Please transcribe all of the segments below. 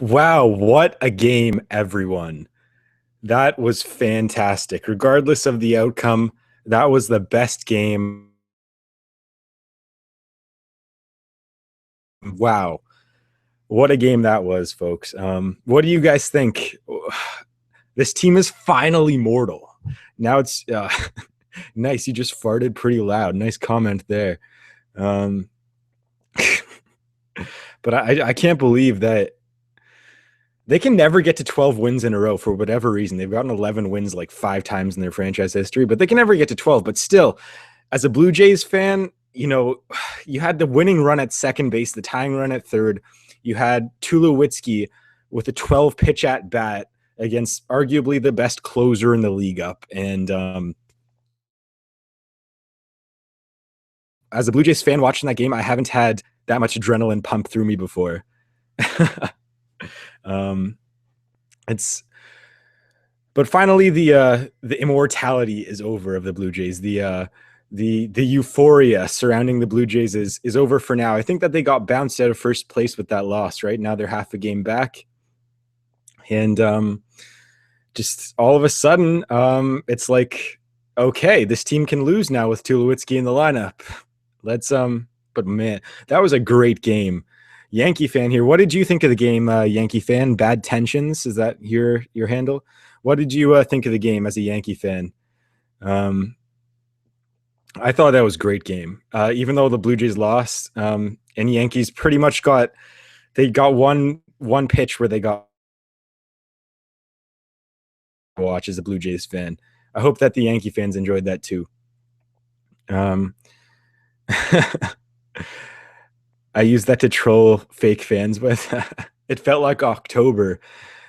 Wow, what a game, everyone. That was fantastic. Regardless of the outcome, that was the best game. Wow. What a game that was, folks. What do you guys think? This team is finally mortal. Now it's nice. You just farted pretty loud. Nice comment there. Um, but I can't believe that they can never get to 12 wins in a row for whatever reason. They've gotten 11 wins like 5 times in their franchise history, but they can never get to 12. But still, as a Blue Jays fan, you had the winning run at second base, the tying run at third. You had Tulowitzki with a 12 pitch at bat against arguably the best closer in the league up. And as a Blue Jays fan watching that game, I haven't had that much adrenaline pump through me before. um, it's But finally, the immortality is over of the Blue Jays. The euphoria surrounding the Blue Jays is over for now. I think that they got bounced out of first place with that loss. Right now, they're half a game back, and just all of a sudden, it's like, okay, this team can lose now with Tulowitzki in the lineup. But man, that was a great game. Yankee fan here. What did you think of the game, Yankee fan? Bad tensions, is that your handle? What did you think of the game as a Yankee fan? I thought that was a great game. Even though the Blue Jays lost, and Yankees pretty much got one pitch where they got watch as a Blue Jays fan. I hope that the Yankee fans enjoyed that too. I use that to troll fake fans with. It felt like October.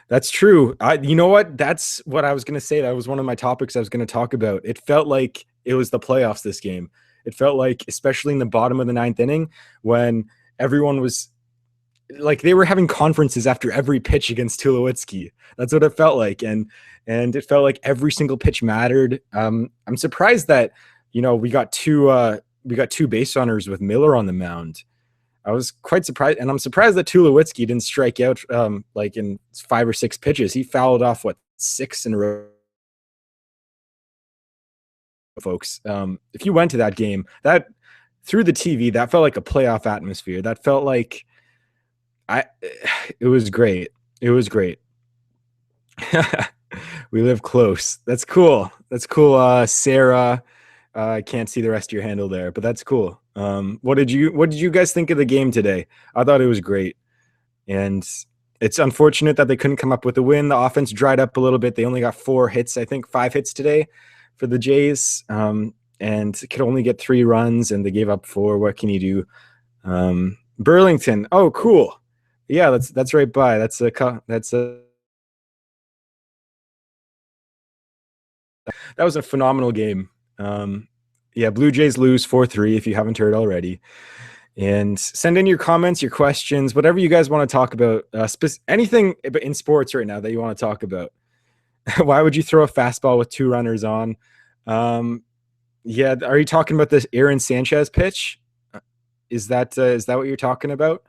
That's true. You know what? That's what I was going to say. That was one of my topics I was going to talk about. It felt like it was the playoffs this game. It felt like, especially in the bottom of the ninth inning, when everyone was like, they were having conferences after every pitch against Tulowitzki. That's what it felt like. And it felt like every single pitch mattered. I'm surprised that, we got two base runners with Miller on the mound. I was quite surprised, and I'm surprised that Tulowitzki didn't strike out like in 5 or 6 pitches. He fouled off 6 in a row, folks. If you went to that game, that through the TV, that felt like a playoff atmosphere. That felt like it was great. It was great. We live close. That's cool. That's cool. Sarah, I can't see the rest of your handle there, but that's cool. What did you guys think of the game today? I thought it was great. And it's unfortunate that they couldn't come up with a win. The offense dried up a little bit. They only got 4 hits, I think 5 hits today for the Jays. And could only get 3 runs, and they gave up 4. What can you do? Burlington. Oh, cool. Yeah, that's right by. That was a phenomenal game. Yeah, Blue Jays lose 4-3 if you haven't heard already. And send in your comments, your questions, whatever you guys want to talk about. Anything in sports right now that you want to talk about. Why would you throw a fastball with 2 runners on? Yeah, are you talking about this Aaron Sanchez pitch? Is that what you're talking about?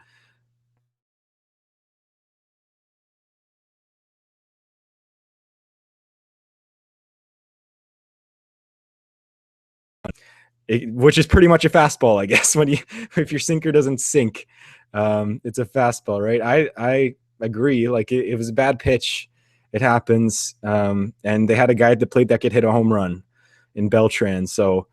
Which is pretty much a fastball, I guess. If your sinker doesn't sink, it's a fastball, right? I agree. Like it was a bad pitch. It happens. And they had a guy at the plate that could hit a home run in Beltran. So,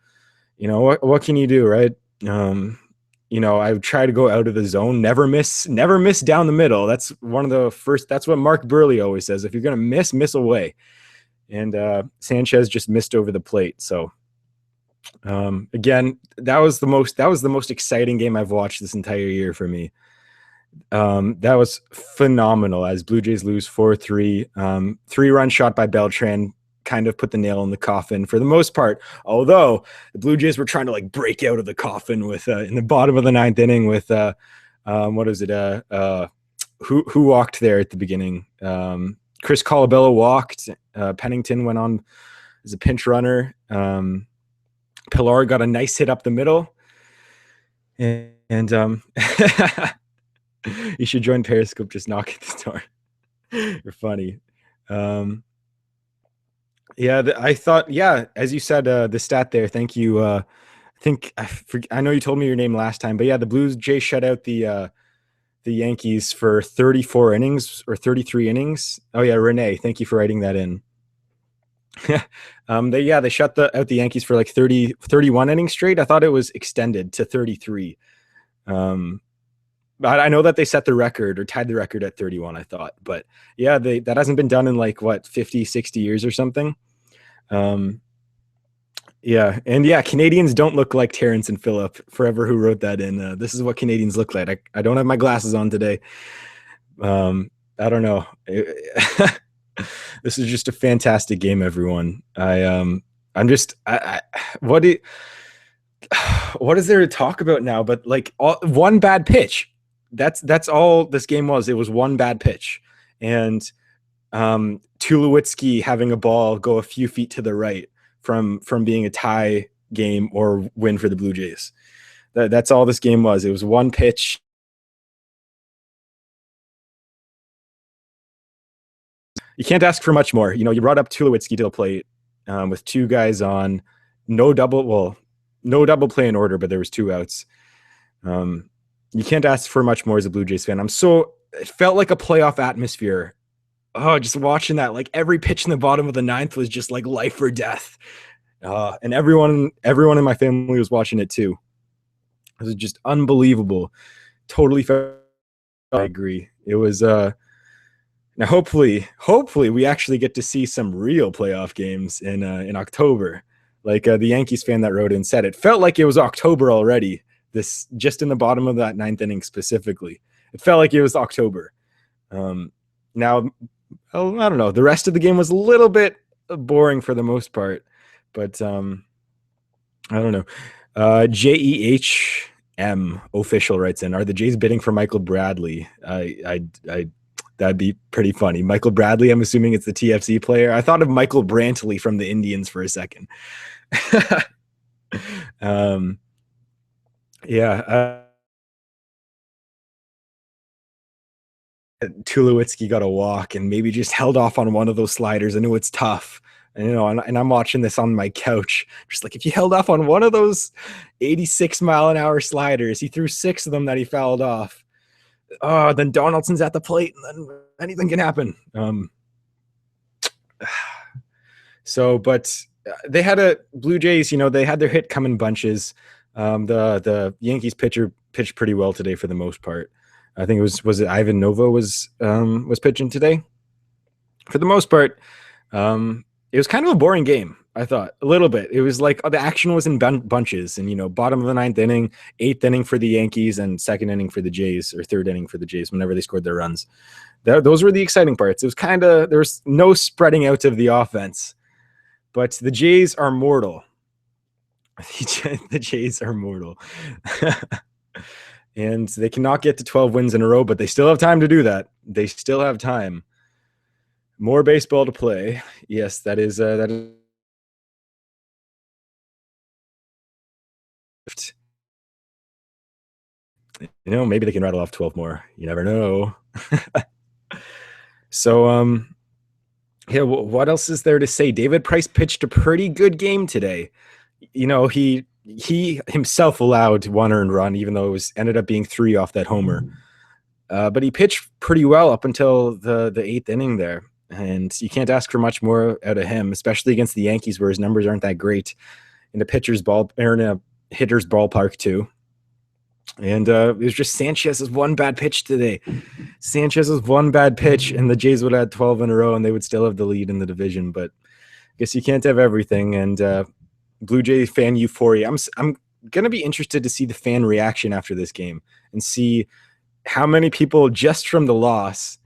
what can you do, right? I would try to go out of the zone, never miss down the middle. That's that's what Mark Burley always says. If you're gonna miss away. And Sanchez just missed over the plate. So again, that was the most exciting game I've watched this entire year for me. That was phenomenal as Blue Jays lose 4-3. 3-run shot by Beltran kind of put the nail in the coffin for the most part. Although the Blue Jays were trying to like break out of the coffin with in the bottom of the ninth inning with what is it? Who walked there at the beginning? Chris Colabello walked. Pennington went on as a pinch runner. Pilar got a nice hit up the middle, and You should join Periscope. Just knock at the door. You're funny. Um, yeah, I thought. Yeah, as you said, the stat there. Thank you. I know you told me your name last time, but yeah, the Blues Jays shut out the Yankees for 34 innings or 33 innings. Oh yeah, Renee, thank you for writing that in. They shut out the Yankees for like 31 innings straight. I thought it was extended to 33. Um, but I know that they set the record or tied the record at 31, I thought. But yeah, that hasn't been done in like what 50, 60 years or something. Um, yeah, and yeah, Canadians don't look like Terrence and Phillip. Forever who wrote that in. This is what Canadians look like. I don't have my glasses on today. I don't know. This is just a fantastic game, everyone. I'm just what do what is there to talk about now? But like one bad pitch. That's all this game was. It was one bad pitch, and Tulowitzki having a ball go a few feet to the right from being a tie game or win for the Blue Jays. That's all this game was. It was one pitch. You can't ask for much more. You brought up Tulowitzki to the plate with two guys on, no double play in order, but there was two outs. You can't ask for much more as a Blue Jays fan. It felt like a playoff atmosphere. Oh, just watching that, like every pitch in the bottom of the ninth was just like life or death. And everyone in my family was watching it too. It was just unbelievable. Totally, I agree. It was now hopefully we actually get to see some real playoff games in October. Like the Yankees fan that wrote in said, it felt like it was October already. This just in the bottom of that ninth inning specifically, it felt like it was October. Now, I don't know. The rest of the game was a little bit boring for the most part, but I don't know. JEHM official writes in: Are the Jays bidding for Michael Bradley? That'd be pretty funny. Michael Bradley, I'm assuming it's the TFC player. I thought of Michael Brantley from the Indians for a second. Yeah. Tulowitzki got a walk and maybe just held off on one of those sliders. I know it's tough. And I'm watching this on my couch. Just like, if you held off on one of those 86-mile-an-hour sliders, he threw 6 of them that he fouled off. Oh, then Donaldson's at the plate, and then anything can happen. But they had Blue Jays, they had their hit come in bunches. The Yankees pitcher pitched pretty well today for the most part. I think was it Ivan Nova was pitching today. For the most part, it was kind of a boring game. I thought a little bit. It was like the action was in bunches, and bottom of the ninth inning, 8th inning for the Yankees, and 2nd inning for the Jays, or 3rd inning for the Jays whenever they scored their runs. Those were the exciting parts. It was there was no spreading out of the offense, but the Jays are mortal. The Jays are mortal. And they cannot get to 12 wins in a row, but they still have time to do that. They still have time. More baseball to play. Yes, that is. Maybe they can rattle off 12 more. You never know. So, yeah, what else is there to say? David Price pitched a pretty good game today. He himself allowed 1 earned run, even though it ended up being 3 off that homer. But he pitched pretty well up until the 8th inning there. And you can't ask for much more out of him, especially against the Yankees, where his numbers aren't that great in a pitcher's ball or in a hitter's ballpark too. And it was just Sanchez's one bad pitch today. Sanchez's one bad pitch, and the Jays would have had 12 in a row, and they would still have the lead in the division. But I guess you can't have everything. And Blue Jay fan euphoria. I'm gonna be interested to see the fan reaction after this game and see how many people, just from the loss.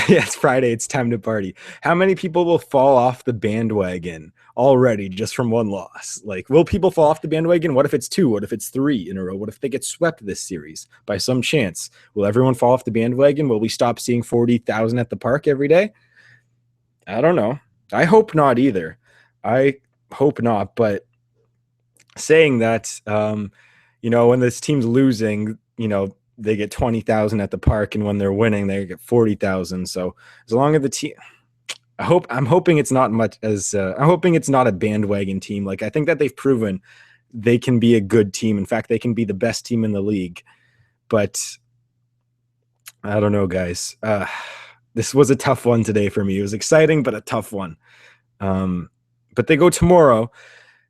Yeah, it's Friday. It's time to party. How many people will fall off the bandwagon already just from one loss? Like, will people fall off the bandwagon? What if it's 2? What if it's 3 in a row? What if they get swept this series by some chance? Will everyone fall off the bandwagon? Will we stop seeing 40,000 at the park every day? I don't know. I hope not either. I hope not. But saying that, when this team's losing, they get 20,000 at the park, and when they're winning, they get 40,000. So as long as the team, I'm hoping it's not much as I'm hoping it's not a bandwagon team. Like I think that they've proven they can be a good team. In fact, they can be the best team in the league. But I don't know, guys. This was a tough one today for me. It was exciting, but a tough one. But they go tomorrow.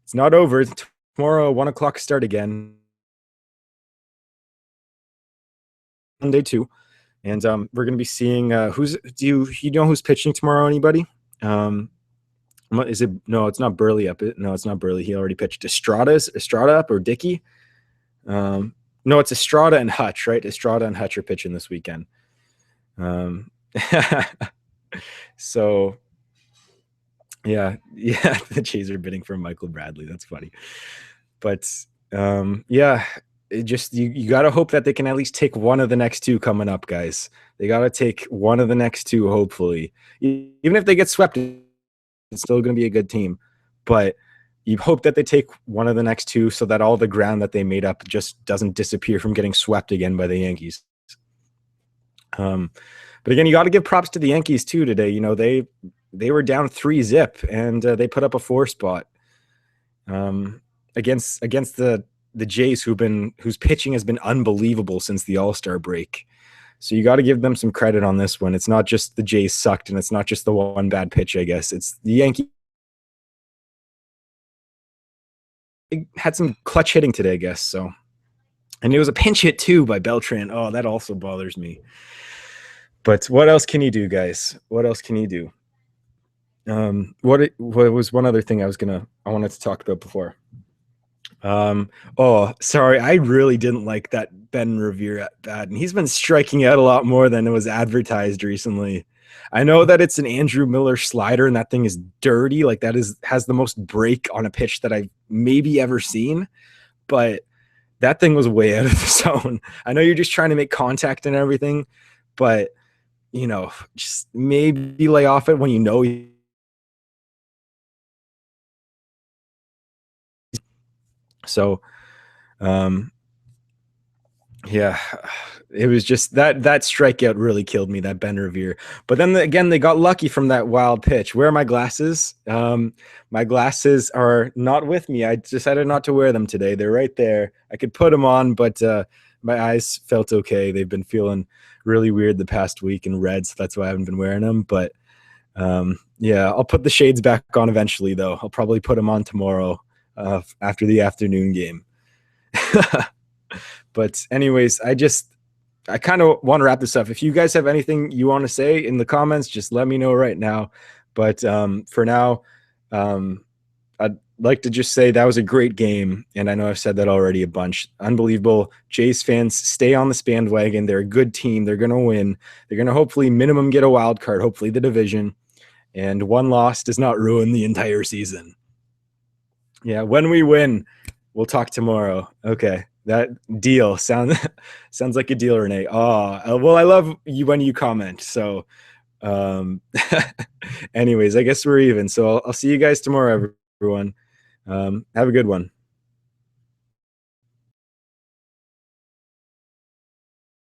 It's not over. It's tomorrow, 1 o'clock start again. Monday too. And we're going to be seeing who's. Do you know who's pitching tomorrow? Anybody? Is it? No, it's not Burley up. No, it's not Burley. He already pitched. Estrada up or Dickey? No, it's Estrada and Hutch, right? Estrada and Hutch are pitching this weekend. So yeah, the Jays are bidding for Michael Bradley. That's funny. But yeah, it just you got to hope that they can at least take one of the next two coming up, guys. They got to take one of the next two, hopefully. Even if they get swept, it's still going to be a good team. But you hope that they take one of the next two so that all the ground that they made up just doesn't disappear from getting swept again by the Yankees. But again, you got to give props to the Yankees too today. You know, they were down 3-0 and they put up a 4 spot against the Jays, whose pitching has been unbelievable since the All-Star break. So you got to give them some credit on this one. It's not just the Jays sucked, and it's not just the one bad pitch, I guess. It's the Yankees had some clutch hitting today, I guess. So, and it was a pinch hit too by Beltran. Oh, that also bothers me. But what else can you do, guys? What else can you do? What was one other thing I wanted to talk about before? Oh, sorry. I really didn't like that Ben Revere at bat, and he's been striking out a lot more than it was advertised recently. I know that it's an Andrew Miller slider, and that thing is dirty. Like has the most break on a pitch that I've maybe ever seen, but that thing was way out of the zone. I know you're just trying to make contact and everything, but you know, just maybe lay off it when you know. So, yeah, it was just that strikeout really killed me, that Ben Revere. But then again, they got lucky from that wild pitch. Where are my glasses? My glasses are not with me. I decided not to wear them today. They're right there. I could put them on, but my eyes felt okay. They've been feeling really weird the past week in red, so that's why I haven't been wearing them. But yeah, I'll put the shades back on eventually, though. I'll probably put them on tomorrow after the afternoon game. But anyways, I kind of want to wrap this up. If you guys have anything you want to say in the comments, just let me know right now. But for now, I'd like to just say that was a great game. And I know I've said that already a bunch. Unbelievable. Jays fans, stay on this bandwagon. They're a good team. They're going to win. They're going to hopefully minimum get a wild card, hopefully the division. And one loss does not ruin the entire season. Yeah, when we win, we'll talk tomorrow. Okay. That deal sounds like a deal, Renee. Oh, well, I love you when you comment. So, anyways, I guess we're even. So I'll see you guys tomorrow, everyone. Have a good one.